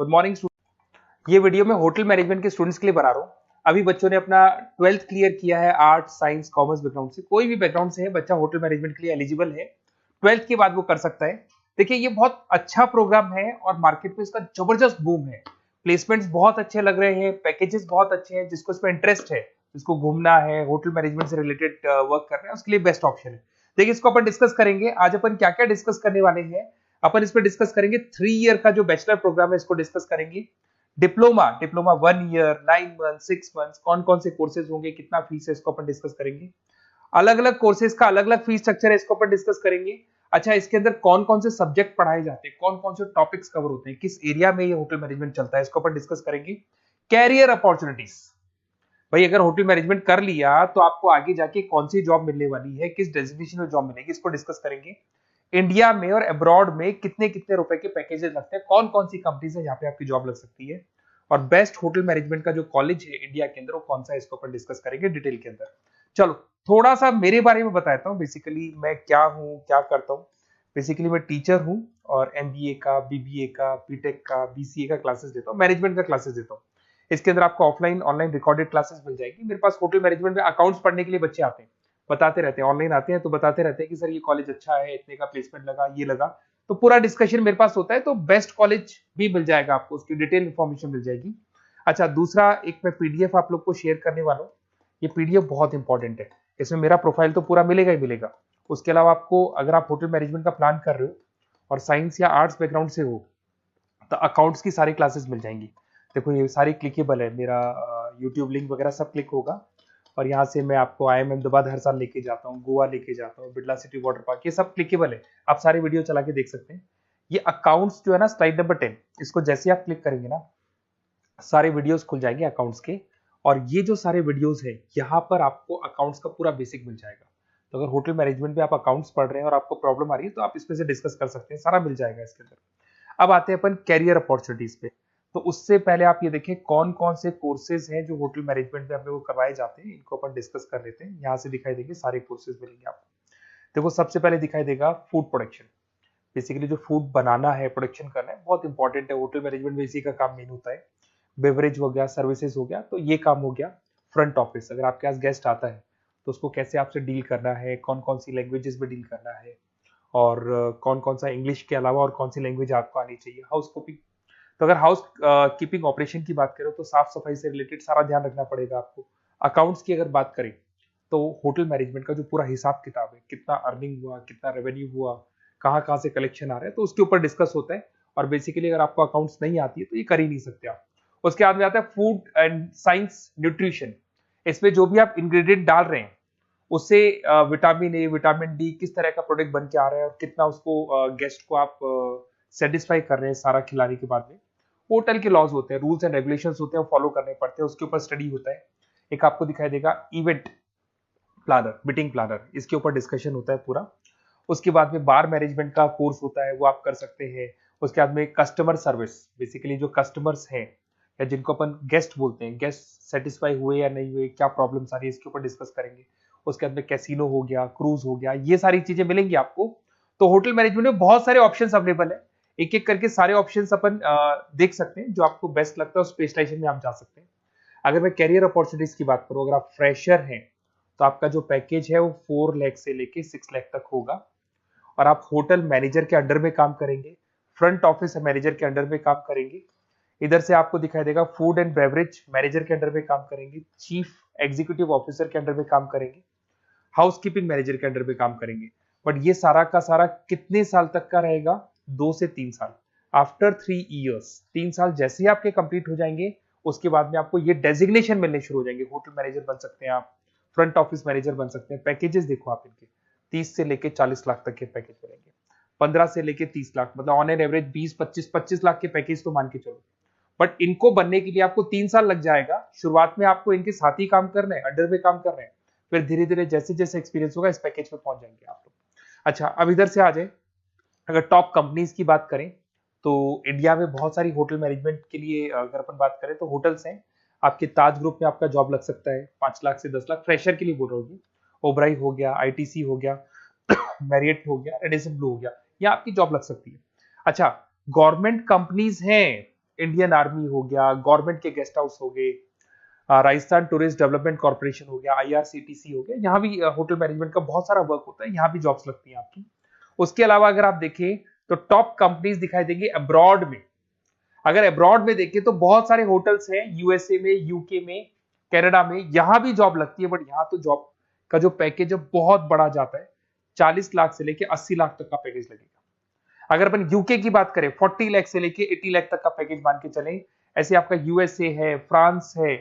Good morning. ये video मैं hotel management के स्टूडेंट्स के लिए बना रहा हूँ। अभी बच्चों ने अपना 12th क्लियर किया है, आर्ट्स साइंस कॉमर्स बैकग्राउंड से, कोई भी बैकग्राउंड से है बच्चा होटल मैनेजमेंट के लिए एलिजिबल है। 12th के बाद वो कर सकता है। देखिए ये बहुत अच्छा प्रोग्राम है और मार्केट में इसका जबरदस्त बूम है। प्लेसमेंट्स बहुत अच्छे लग रहे हैं, पैकेजेस बहुत अच्छे हैं। जिसको इसमें इंटरेस्ट है, जिसको घूमना है, होटल मैनेजमेंट से रिलेटेड वर्क करना है, उसके लिए बेस्ट ऑप्शन है। देखिए इसको अपन डिस्कस करेंगे। आज अपन क्या क्या डिस्कस करने वाले हैं। अपन इसमें डिस्कस करेंगे 3 ईयर का जो बैचलर प्रोग्राम है, इसको डिस्कस करेंगे। Diploma diploma 1 year, 9 month, 6 month, कौन कौन से कोर्सेज होंगे, कितना फीस है, इसको अपन डिस्कस करेंगे। अलग अलग कोर्सेज का अलग अलग फीस स्ट्रक्चर है, इसको अपन डिस्कस करेंगे। अच्छा, इसके अंदर कौन कौन से सब्जेक्ट पढ़ाए जाते हैं, कौन कौन से टॉपिक्स कवर होते हैं, किस एरिया में ये होटल मैनेजमेंट चलता है, इसको अपन डिस्कस करेंगे। कैरियर अपॉर्चुनिटीज, भाई अगर होटल मैनेजमेंट कर लिया तो आपको आगे जाके कौन सी जॉब मिलने वाली है, किस डेजिग्नेशन में जॉब मिलेगी, इसको डिस्कस करेंगे। इंडिया में और अब्रॉड में कितने कितने रुपए के पैकेजेस लगते हैं, कौन कौन सी कंपनीज है जहां पे आपकी जॉब लग सकती है, और बेस्ट होटल मैनेजमेंट का जो कॉलेज है इंडिया के अंदर वो कौन सा है, इसको अपन डिस्कस करेंगे डिटेल के अंदर। चलो थोड़ा सा मेरे बारे में बताता हूँ। बेसिकली मैं क्या हूँ, क्या करता हूँ। बेसिकली मैं टीचर हूँ और एमबीए का, बीबीए का, बीटेक का, बीसीए का क्लासेस देता हूँ, मैनेजमेंट का क्लासेस देता हूँ। इसके अंदर आपको ऑफलाइन ऑनलाइन रिकॉर्डेड क्लासेस मिल जाएगी। मेरे पास होटल मैनेजमेंट में अकाउंट्स पढ़ने के लिए बच्चे आते हैं, बताते रहते हैं, ऑनलाइन आते हैं तो बताते रहते हैं कि सर ये कॉलेज अच्छा है, इतने का प्लेसमेंट लगा, ये लगा। तो पूरा डिस्कशन मेरे पास होता है। तो बेस्ट कॉलेज भी मिल जाएगा आपको, उसकी डिटेल इंफॉर्मेशन मिल जाएगी। अच्छा, दूसरा एक मैं पीडीएफ आप लोग को शेयर करने वाला हूँ। ये पीडीएफ बहुत इंपॉर्टेंट है, इसमें मेरा प्रोफाइल तो पूरा मिलेगा ही मिलेगा। उसके अलावा आपको, अगर आप होटल मैनेजमेंट का प्लान कर रहे हो और साइंस या आर्ट्स बैकग्राउंड से हो, तो अकाउंट्स की सारी क्लासेस मिल जाएंगी। देखो ये सारी क्लिकेबल है, मेरा यूट्यूब लिंक वगैरह सब क्लिक होगा। और यहाँ से मैं आपको आईएम अहमदाबाद हर साल लेके जाता हूँ, गोवा लेके जाता हूँ, बिरला सिटी वाटर पार्क, ये सब क्लिकेबल है। आप सारी वीडियो चला के देख सकते हैं। ये अकाउंट्स जो है ना, स्लाइड नंबर 10, इसको जैसे आप क्लिक करेंगे ना, सारे वीडियोस खुल जाएंगे अकाउंट्स के। और ये जो सारे वीडियोस है, यहाँ पर आपको अकाउंट्स का पूरा बेसिक मिल जाएगा। तो अगर होटल मैनेजमेंट में आप अकाउंट्स पढ़ रहे हैं और आपको प्रॉब्लम आ रही है तो आप इसमें से डिस्कस कर सकते हैं, सारा मिल जाएगा इसके अंदर। अब आते हैं अपन कैरियर अपॉर्चुनिटीज पे। तो उससे पहले आप ये देखें कौन कौन से कोर्सेज हैं जो होटल मैनेजमेंट में हम लोग करवाए जाते हैं, इनको अपन डिस्कस कर लेते हैं। यहाँ से दिखाई देंगे सारे कोर्सेज मिलेंगे आपको। देखो सबसे पहले दिखाई देगा फूड प्रोडक्शन। बेसिकली जो फूड बनाना है, प्रोडक्शन करना है, बहुत इंपॉर्टेंट है। होटल मैनेजमेंट में इसी का काम मेन होता है। बेवरेज हो गया, सर्विसेज हो गया, तो ये काम हो गया। फ्रंट ऑफिस, अगर आपके पास गेस्ट आता है तो उसको कैसे आपसे डील करना है, कौन कौन सी लैंग्वेजेस में डील करना है, और कौन कौन सा इंग्लिश के अलावा और कौन सी लैंग्वेज आपको आनी चाहिए। हाउस कीपिंग, तो अगर हाउस कीपिंग ऑपरेशन की बात करें तो साफ सफाई से रिलेटेड सारा ध्यान रखना पड़ेगा आपको। अकाउंट्स की अगर बात करें तो होटल मैनेजमेंट का जो पूरा हिसाब किताब है, कितना अर्निंग हुआ, कितना रेवेन्यू हुआ, कहाँ कहाँ से कलेक्शन आ रहा है, तो उसके ऊपर डिस्कस होता है। और बेसिकली अगर आपको अकाउंट्स नहीं आती है तो ये कर ही नहीं सकते आप। उसके बाद में आता है फूड एंड साइंस न्यूट्रिशन। इसमें जो भी आप इंग्रेडिएंट डाल रहे हैं उससे विटामिन ए, विटामिन डी, किस तरह का प्रोडक्ट बन के आ रहा है और कितना उसको गेस्ट को आप सेटिस्फाई कर रहे हैं सारा खिलाने के बाद में। होटल के लॉज होते हैं, रूल्स एंड रेगुलेशंस होते हैं, वो फॉलो करने पड़ते हैं, उसके ऊपर स्टडी होता है। एक आपको दिखाई देगा इवेंट प्लानर, मीटिंग प्लानर, इसके ऊपर डिस्कशन होता है पूरा। उसके बाद में बार मैनेजमेंट का कोर्स होता है, वो आप कर सकते हैं। उसके बाद में कस्टमर सर्विस, बेसिकली जो कस्टमर्स हैं या जिनको अपन गेस्ट बोलते हैं, गेस्ट सेटिस्फाई हुए या नहीं हुए, क्या प्रॉब्लम्स आ रही है, इसके ऊपर डिस्कस करेंगे। उसके बाद में कैसीनो हो गया, क्रूज हो गया, ये सारी चीजें मिलेंगी आपको। तो होटल मैनेजमेंट में बहुत सारे ऑप्शंस अवेलेबल है। एक एक करके सारे ऑप्शंस अपन देख सकते हैं, जो आपको बेस्ट लगता है उस स्पेशलाइजेशन में आप जा सकते हैं। अगर मैं कैरियर अपॉर्चुनिटीज की बात करूं, अगर आप फ्रेशर हैं तो आपका जो पैकेज है वो 4 लाख से लेके 6 लाख तक होगा। और आप होटल मैनेजर के अंडर में काम करेंगे, फ्रंट ऑफिस मैनेजर के अंडर में काम करेंगे। इधर से आपको दिखाई देगा फूड एंड बेवरेज मैनेजर के अंडर में काम करेंगे, चीफ एग्जीक्यूटिव ऑफिसर के अंडर में काम करेंगे, हाउसकीपिंग मैनेजर के अंडर में काम करेंगे। बट ये सारा का सारा कितने साल तक का रहेगा? 2 से 3 साल। आफ्टर 3 इयर्स, 3 साल जैसे ही आपके कंप्लीट हो जाएंगे, उसके बाद में आपको ये डेजिग्नेशन मिलने शुरू हो जाएंगे। होटल मैनेजर बन सकते हैं आप, फ्रंट ऑफिस मैनेजर बन सकते हैं। पैकेजेस देखो आप इनके, 30 से लेके 40 लाख तक के पैकेज मिलेंगे, 15 से लेके 30 लाख, मतलब ऑन एन एवरेज 20, 25, 25 लाख के पैकेज तो मान के चलो। बट इनको बनने के लिए आपको 3 साल लग जाएगा। शुरुआत में आपको इनके साथ ही काम करना है, अंडर में काम कर रहे हैं, फिर धीरे धीरे जैसे जैसे एक्सपीरियंस होगा इस पैकेज पे पहुंच जाएंगे आप लोग। अच्छा, अब इधर से आ जाए, अगर टॉप कंपनीज की बात करें तो इंडिया में बहुत सारी होटल मैनेजमेंट के लिए अगर अपन बात करें तो होटल्स हैं। आपके ताज ग्रुप में आपका जॉब लग सकता है, 5 लाख से 10 लाख, फ्रेशर के लिए बोल रहा हूँ। ओबराई हो गया, आईटीसी हो गया, मैरियट हो गया, रेडिसन ब्लू हो गया, ये आपकी जॉब लग सकती है। अच्छा, गवर्नमेंट कंपनीज हैं, इंडियन आर्मी हो गया, गवर्नमेंट के गेस्ट हाउस हो गए, राजस्थान टूरिस्ट डेवलपमेंट कॉर्पोरेशन हो गया, आईआरसीटीसी हो गया, यहाँ भी होटल मैनेजमेंट का बहुत सारा वर्क होता है, यहाँ भी जॉब्स लगती हैं आपकी। उसके अलावा अगर आप देखें तो टॉप कंपनीज दिखाई देंगी अब्रॉड में। अगर अब्रॉड में देखें तो बहुत सारे होटल्स हैं यूएसए में, यूके में, कनाडा में, यहां भी जॉब लगती है। बट यहाँ तो जॉब का जो पैकेज है बहुत बड़ा जाता है, 40 लाख से लेके 80 लाख तक का पैकेज लगेगा। अगर अपन यूके की बात करें 40 लाख से लेके 80 लाख तक का पैकेज मान के चले। ऐसे आपका यूएसए है, फ्रांस है,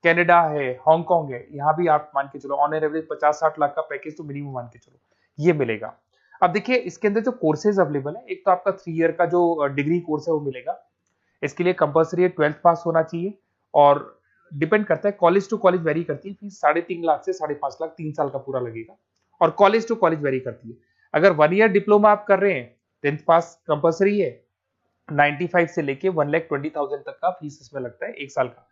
कनाडा है, हांगकांग है, यहाँ भी आप मान के चलो ऑन एन एवरेज 50-60 लाख का पैकेज तो मिनिमम मान के चलो ये मिलेगा। अब देखिए इसके अंदर जो कोर्सेज अवेलेबल है, एक तो आपका 3 ईयर का जो डिग्री कोर्स है वो मिलेगा। इसके लिए कंपलसरी 12th पास होना चाहिए और डिपेंड करता है, कॉलेज टू कॉलेज वेरी करती है फीस। 3.5 लाख से 5.5 लाख 3 साल का पूरा लगेगा और कॉलेज टू कॉलेज वेरी करती है। अगर 1 ईयर डिप्लोमा आप कर रहे हैं, 10th पास कंपलसरी है, 95 से लेके 1,20,000 तक का फीस इसमें लगता है 1 साल का।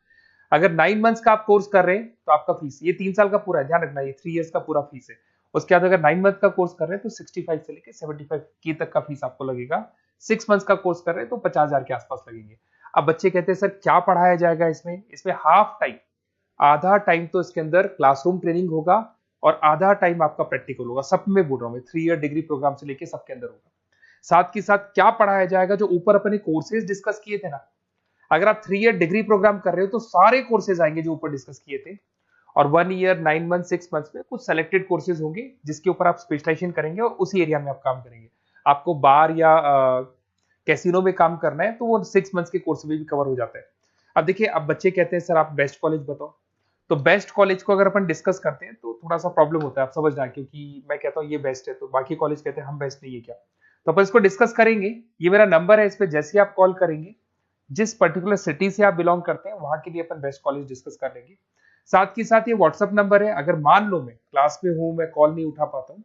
अगर 9 मंथ्स का आप कोर्स कर रहे हैं तो आपका फीस, ये 3 साल का पूरा है, ध्यान रखना, ये 3 इयर्स का पूरा फीस है। उसके बाद अगर 9 मंथ का कोर्स कर रहे हैं तो 65 से लेके 75 की तक का फीस आपको लगेगा। 6 मंथ्स का कोर्स कर रहे हैं तो 50,000 के आसपास लगेंगे। अब बच्चे कहते हैं सर क्या पढ़ाया जाएगा इसमें? इसमें हाफ टाइम, आधा टाइम तो इसके अंदर क्लासरूम ट्रेनिंग होगा और आधा टाइम आपका प्रैक्टिकल होगा। सब में बोल रहा हूँ मैं, 3 ईयर डिग्री प्रोग्राम से लेके सबके अंदर होगा। साथ के साथ क्या पढ़ाया जाएगा, जो ऊपर अपने कोर्सेज डिस्कस किए थे ना, अगर आप 3 ईयर डिग्री प्रोग्राम कर रहे हो तो सारे कोर्सेज आएंगे जो ऊपर डिस्कस किए थे। और 1 ईयर, 9 मंथ, 6 मंथ्स में कुछ सेलेक्टेड कोर्सेज होंगे जिसके ऊपर आप स्पेशलाइजेशन करेंगे और उसी एरिया में आप काम करेंगे। आपको बार या कैसीनो में काम करना है तो वो 6 मंथ्स के कोर्स में भी कवर हो जाता है। अब देखिए, अब बच्चे कहते हैं सर आप बेस्ट कॉलेज बताओ। तो बेस्ट कॉलेज को अगर अपन डिस्कस करते हैं तो थोड़ा सा प्रॉब्लम होता है, आप समझना, क्योंकि मैं कहता हूँ ये बेस्ट है तो बाकी कॉलेज कहते हैं हम बेस्ट नहीं है क्या। तो अपन इसको डिस्कस करेंगे। ये मेरा नंबर है, इस पे जैसे ही आप कॉल करेंगे, जिस पर्टिकुलर सिटी से आप बिलोंग करते हैं वहां के लिए अपन बेस्ट कॉलेज डिस्कस कर लेंगे। साथ के साथ ये व्हाट्सअप नंबर है, अगर मान लो मैं क्लास में हूं, मैं कॉल नहीं उठा पाता हूं,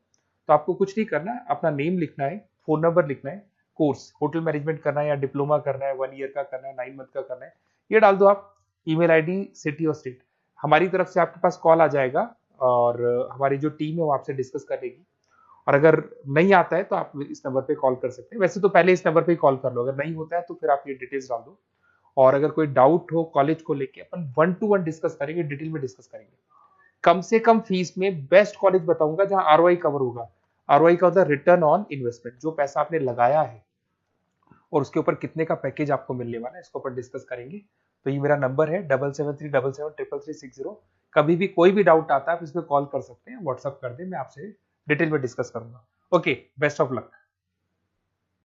तो आपको कुछ नहीं करना है, अपना नेम लिखना है, फोन नंबर लिखना है, कोर्स होटल मैनेजमेंट करना है या डिप्लोमा करना है, 1 ईयर का करना है, 9 मंथ का करना है, ये डाल दो आप, ईमेल आईडी, सिटी और स्टेट। हमारी तरफ से आपके पास कॉल आ जाएगा और हमारी जो टीम है वो आपसे डिस्कस कर लेगी। और अगर नहीं आता है तो आप इस नंबर पे कॉल कर सकते हैं। वैसे तो पहले इस नंबर पे कॉल कर लो, अगर नहीं होता है तो फिर आप ये डिटेल्स डाल दो। और अगर कोई डाउट हो कॉलेज को लेके, अपन 1 to 1 डिस्कस करेंगे, डिटेल में डिस्कस करेंगे। कम से कम फीस में बेस्ट कॉलेज बताऊंगा जहां आरओआई कवर होगा। आरओआई का होता है रिटर्न ऑन इन्वेस्टमेंट, जो पैसा आपने लगाया है और उसके ऊपर कितने का पैकेज आपको मिलने वाला है, इसको अपन डिस्कस करेंगे। तो ये मेरा नंबर है 7737733360। कभी भी कोई भी डाउट आता है आप इस पर कॉल कर सकते हैं, व्हाट्सअप कर दे, मैं आपसे डिटेल में डिस्कस करूंगा। Okay, best of luck.